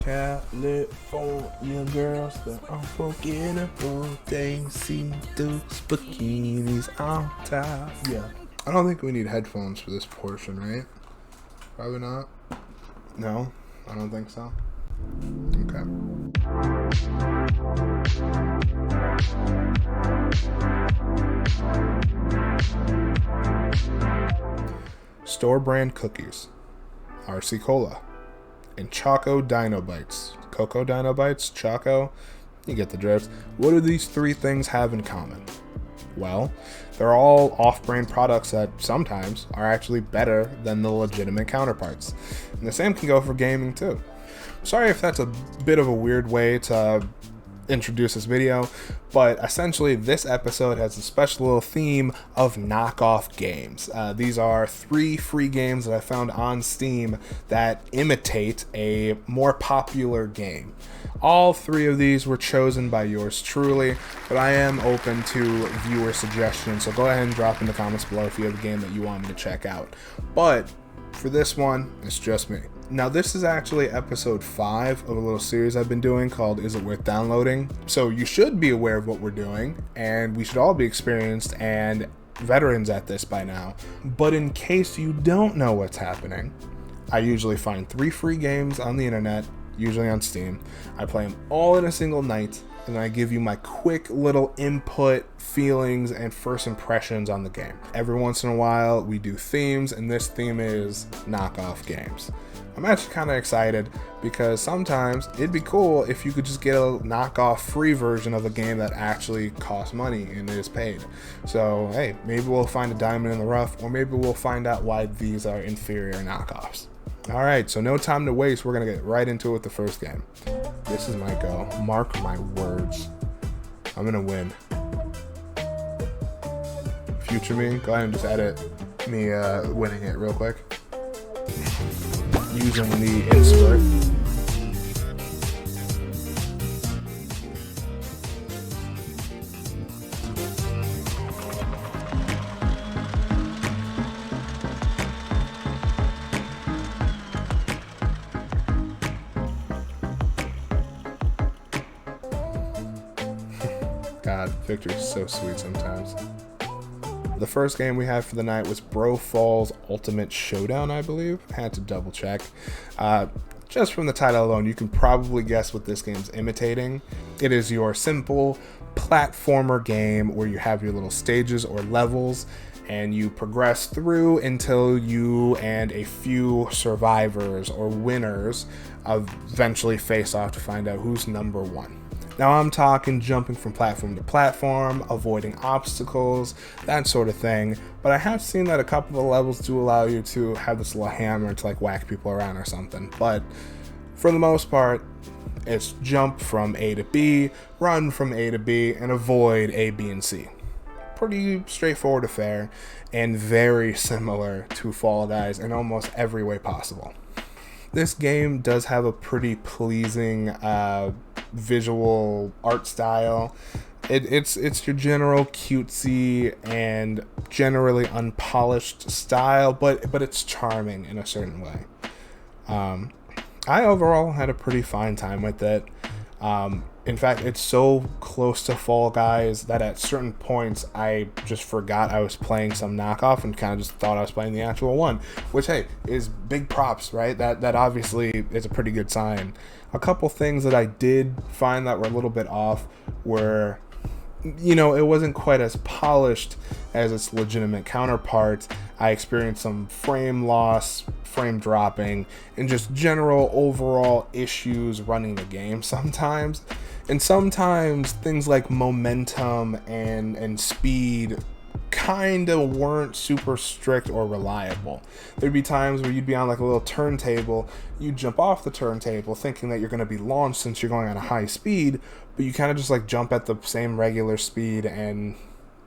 California girls, the unforgettable things see through bikinis on top. Yeah. I don't think we need headphones for this portion, right? Probably not. No, I don't think so. Okay. Store brand cookies, RC Cola, and Choco Dino Bites. Cocoa Dino Bites, Choco, you get the drift. What do these three things have in common? Well, they're all off-brand products that sometimes are actually better than the legitimate counterparts. And the same can go for gaming too. Sorry if that's a bit of a weird way to introduce this video, but essentially this episode has a special little theme of knockoff games. These are 3 free games that I found on Steam that imitate a more popular game. All 3 of these were chosen by yours truly, but I am open to viewer suggestions, so go ahead and drop in the comments below if you have a game that you want me to check out. But for this one, it's just me. Now, this is actually episode 5 of a little series I've been doing called Is It Worth Downloading? So you should be aware of what we're doing, and we should all be experienced and veterans at this by now. But in case you don't know what's happening, I usually find 3 free games on the internet, usually on Steam. I play them all in a single night, and I give you my quick little input, feelings, and first impressions on the game. Every once in a while, we do themes, and this theme is knockoff games. I'm actually kind of excited because sometimes it'd be cool if you could just get a knockoff free version of a game that actually costs money and is paid. So, hey, maybe we'll find a diamond in the rough, or maybe we'll find out why these are inferior knockoffs. Alright, so no time to waste. We're going to get right into it with the first game. This is my go. Mark my words. I'm going to win. Future me, go ahead and just edit me winning it real quick. Using the insert. God, victory's so sweet sometimes. The first game we had for the night was Bro Falls Ultimate Showdown, I believe. Had to double check. Just from the title alone, you can probably guess what this game's imitating. It is your simple platformer game where you have your little stages or levels, and you progress through until you and a few survivors or winners eventually face off to find out who's number 1. Now I'm talking jumping from platform to platform, avoiding obstacles, that sort of thing, but I have seen that a couple of the levels do allow you to have this little hammer to like whack people around or something, but for the most part, it's jump from A to B, run from A to B, and avoid A, B, and C. Pretty straightforward affair, and very similar to Fall Guys in almost every way possible. This game does have a pretty pleasing visual art style. It's your general cutesy and generally unpolished style, but it's charming in a certain way. I overall had a pretty fine time with it. In fact, it's so close to Fall Guys that at certain points I just forgot I was playing some knockoff and kind of just thought I was playing the actual one, which, hey, is big props, right? That obviously is a pretty good sign. A couple things that I did find that were a little bit off were, you know, it wasn't quite as polished as its legitimate counterpart. I experienced some frame loss, frame dropping, and just general overall issues running the game sometimes. And sometimes things like momentum and speed kind of weren't super strict or reliable. There'd be times where you'd be on like a little turntable, you'd jump off the turntable thinking that you're going to be launched since you're going at a high speed, but you kind of just like jump at the same regular speed and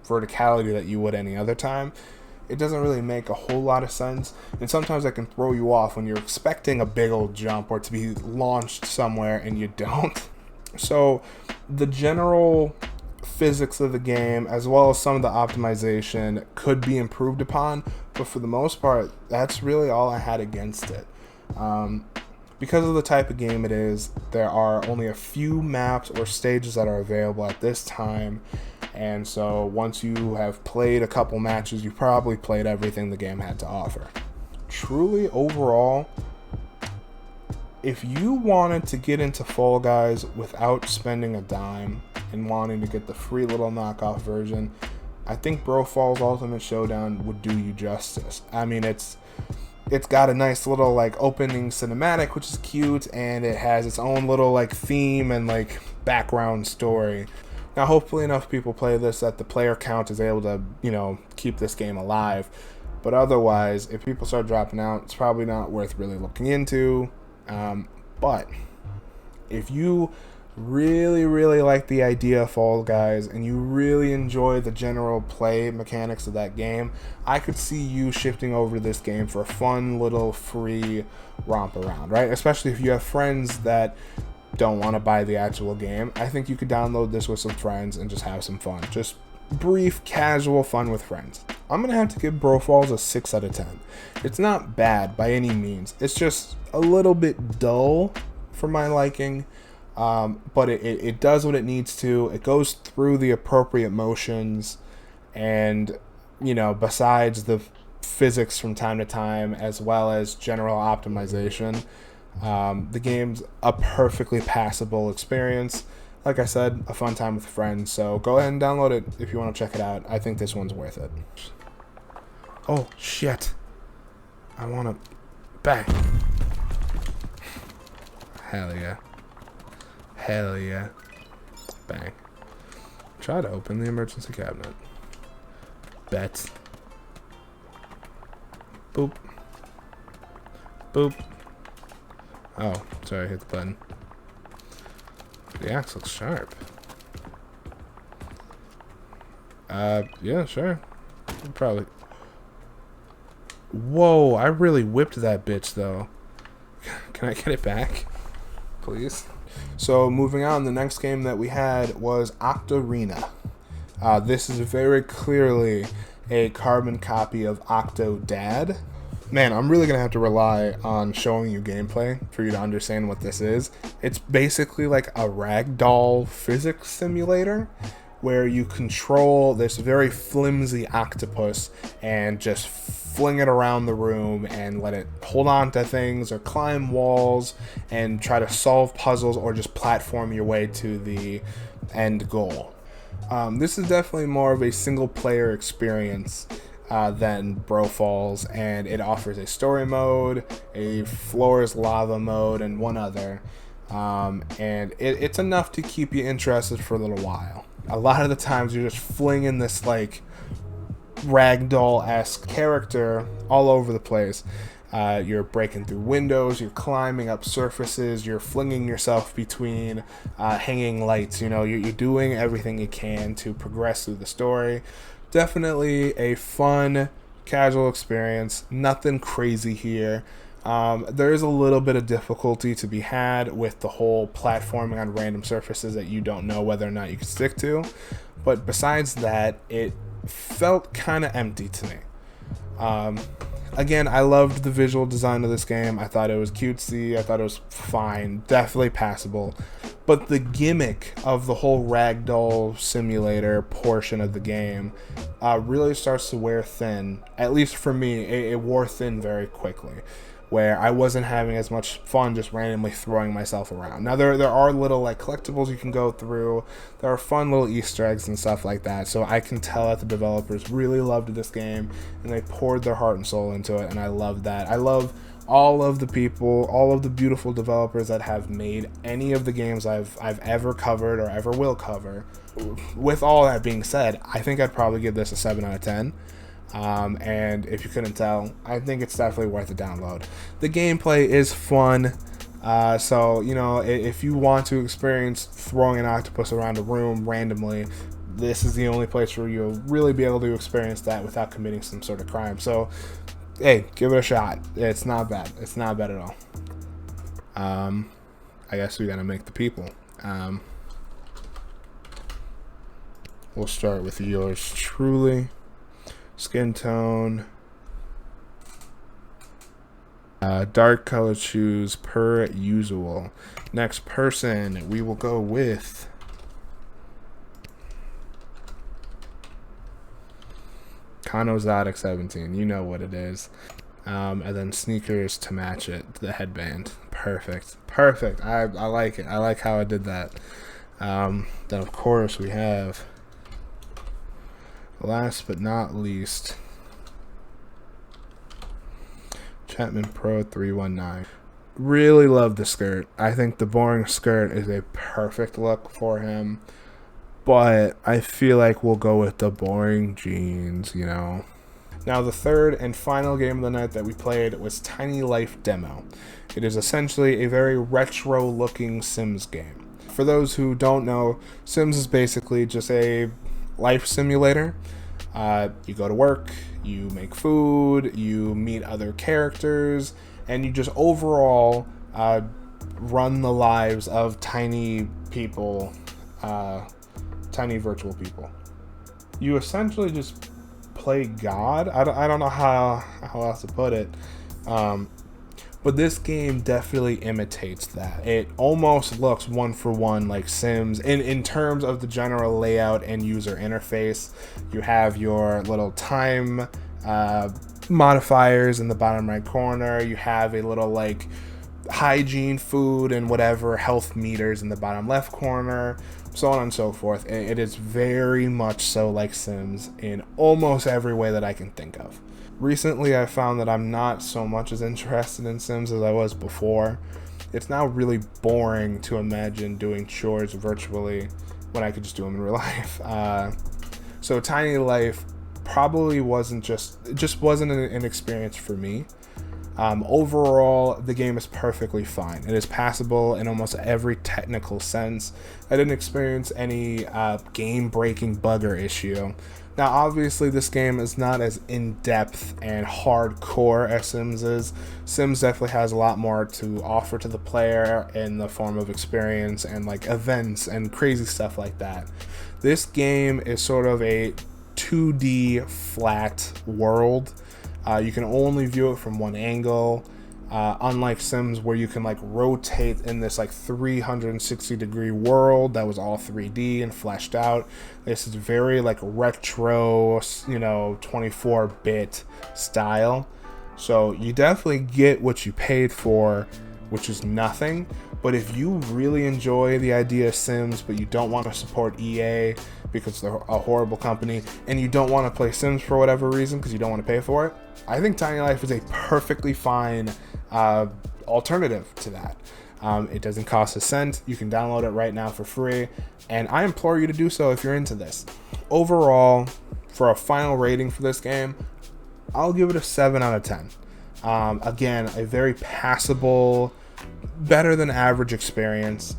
verticality that you would any other time. It doesn't really make a whole lot of sense, and sometimes that can throw you off when you're expecting a big old jump or to be launched somewhere and you don't. So the general physics of the game, as well as some of the optimization, could be improved upon, but for the most part, that's really all I had against it. Because of the type of game it is, there are only a few maps or stages that are available at this time, and so once you have played a couple matches, you probably played everything the game had to offer. Truly, overall, if you wanted to get into Fall Guys without spending a dime and wanting to get the free little knockoff version, I think Bro Falls Ultimate Showdown would do you justice. I mean, it's got a nice little like opening cinematic, which is cute, and it has its own little like theme and like background story. Now, hopefully enough people play this that the player count is able to, you know, keep this game alive. But otherwise, if people start dropping out, it's probably not worth really looking into. But if you really like the idea of Fall Guys and you really enjoy the general play mechanics of that game, I could see you shifting over to this game for a fun little free romp around, right? Especially if you have friends that don't want to buy the actual game. I think you could download this with some friends and just have some fun. Just brief, casual fun with friends. I'm going to have to give Bro Falls a 6 out of 10. It's not bad by any means. It's just a little bit dull for my liking. But it does what it needs to. It goes through the appropriate motions, and, you know, besides the physics from time to time, as well as general optimization, the game's a perfectly passable experience. Like I said, a fun time with friends. So go ahead and download it if you want to check it out. I think this one's worth it. Oh, shit. I want to bang. Hell yeah. Hell yeah. Bang. Try to open the emergency cabinet. Bet. Boop. Boop. Oh, sorry, I hit the button. The axe looks sharp. Yeah, sure. Probably. Whoa, I really whipped that bitch, though. Can I get it back? Please? So, moving on, the next game that we had was Octarina. This is very clearly a carbon copy of Octodad. Man, I'm really going to have to rely on showing you gameplay for you to understand what this is. It's basically like a ragdoll physics simulator where you control this very flimsy octopus and just fling it around the room and let it hold on to things or climb walls and try to solve puzzles or just platform your way to the end goal. This is definitely more of a single player experience than Bro Falls, and it offers a story mode, a floors lava mode, and one other. And it's enough to keep you interested for a little while. A lot of the times you're just flinging this like ragdoll-esque character all over the place. You're breaking through windows, you're climbing up surfaces, you're flinging yourself between hanging lights. You know, you're doing everything you can to progress through the story. Definitely a fun, casual experience. Nothing crazy here. There is a little bit of difficulty to be had with the whole platforming on random surfaces that you don't know whether or not you can stick to. But besides that, it felt kind of empty to me. Again, I loved the visual design of this game. I thought it was cutesy. I thought it was fine. Definitely passable. But the gimmick of the whole ragdoll simulator portion of the game really starts to wear thin. At least for me, it wore thin very quickly, where I wasn't having as much fun just randomly throwing myself around. Now, there are little like collectibles you can go through. There are fun little Easter eggs and stuff like that. So I can tell that the developers really loved this game, and they poured their heart and soul into it, and I love that. I love all of the people, all of the beautiful developers that have made any of the games I've ever covered or ever will cover. With all that being said, I think I'd probably give this a 7 out of 10. And if you couldn't tell, I think it's definitely worth a download. The gameplay is fun. So, you know, if you want to experience throwing an octopus around a room randomly, this is the only place where you'll really be able to experience that without committing some sort of crime. So, hey, give it a shot. It's not bad. It's not bad at all. I guess we gotta make the people. We'll start with yours truly. Skin tone. Dark colored shoes per usual. Next person, we will go with Konozotic 17. You know what it is. And then sneakers to match it. The headband. Perfect. Perfect. I like it. I like how I did that. Then of course we have, last but not least, Chapman Pro 319. Really love the skirt. I think the boring skirt is a perfect look for him, but I feel like we'll go with the boring jeans, you know. Now the third and final game of the night that we played was Tiny Life Demo. It is essentially a very retro looking Sims game. For those who don't know, Sims is basically just a life simulator. You go to work, you make food, you meet other characters, and you just overall run the lives of tiny people, tiny virtual people. You essentially just play God. I don't know how else to put it. But this game definitely imitates that. It almost looks one for one like Sims in terms of the general layout and user interface. You have your little time modifiers in the bottom right corner. You have a little like hygiene, food, and whatever health meters in the bottom left corner, so on and so forth. It is very much so like Sims in almost every way that I can think of. Recently, I found that I'm not so much as interested in Sims as I was before. It's now really boring to imagine doing chores virtually when I could just do them in real life. So Tiny Life probably just wasn't an experience for me. Overall, the game is perfectly fine. It is passable in almost every technical sense. I didn't experience any game-breaking bug or issue. Now, obviously, this game is not as in-depth and hardcore as Sims is. Sims definitely has a lot more to offer to the player in the form of experience and like events and crazy stuff like that. This game is sort of a 2D flat world. You can only view it from one angle, unlike Sims where you can like rotate in this like 360-degree world that was all 3D and fleshed out. This is very like retro, 24-bit style. So you definitely get what you paid for, which is nothing. But if you really enjoy the idea of Sims, but you don't want to support EA because they're a horrible company, and you don't want to play Sims for whatever reason because you don't want to pay for it, I think Tiny Life is a perfectly fine alternative to that. It doesn't cost a cent. You can download it right now for free, and I implore you to do so if you're into this. Overall, for a final rating for this game, I'll give it a 7 out of 10. Again, a very passable, better than average experience.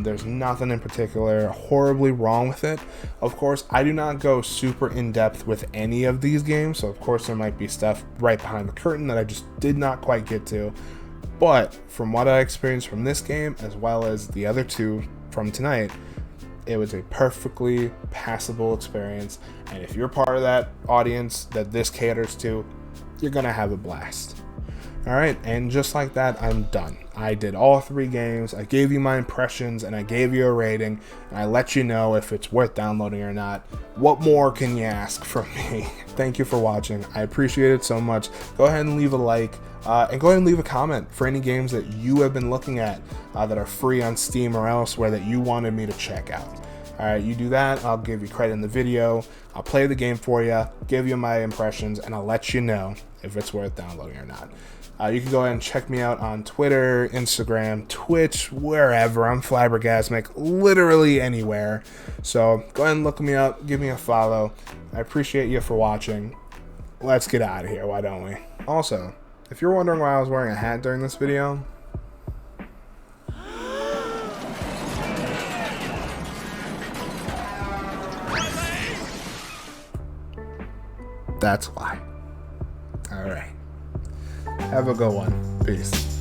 There's nothing in particular horribly wrong with it. Of course, I do not go super in-depth with any of these games, so of course there might be stuff right behind the curtain that I just did not quite get to. But from what I experienced from this game, as well as the other two from tonight, it was a perfectly passable experience. And if you're part of that audience that this caters to, you're gonna have a blast. Alright, and just like that, I'm done. I did all 3 games, I gave you my impressions, and I gave you a rating, and I let you know if it's worth downloading or not. What more can you ask from me? Thank you for watching. I appreciate it so much. Go ahead and leave a like, and go ahead and leave a comment for any games that you have been looking at that are free on Steam or elsewhere that you wanted me to check out. Alright, you do that, I'll give you credit in the video, I'll play the game for you, give you my impressions, and I'll let you know if it's worth downloading or not. You can go ahead and check me out on Twitter, Instagram, Twitch, wherever. I'm Flabbergasmic, literally anywhere. So go ahead and look me up, give me a follow. I appreciate you for watching. Let's get out of here, why don't we? Also, if you're wondering why I was wearing a hat during this video, that's why. Alright. Have a good one. Peace.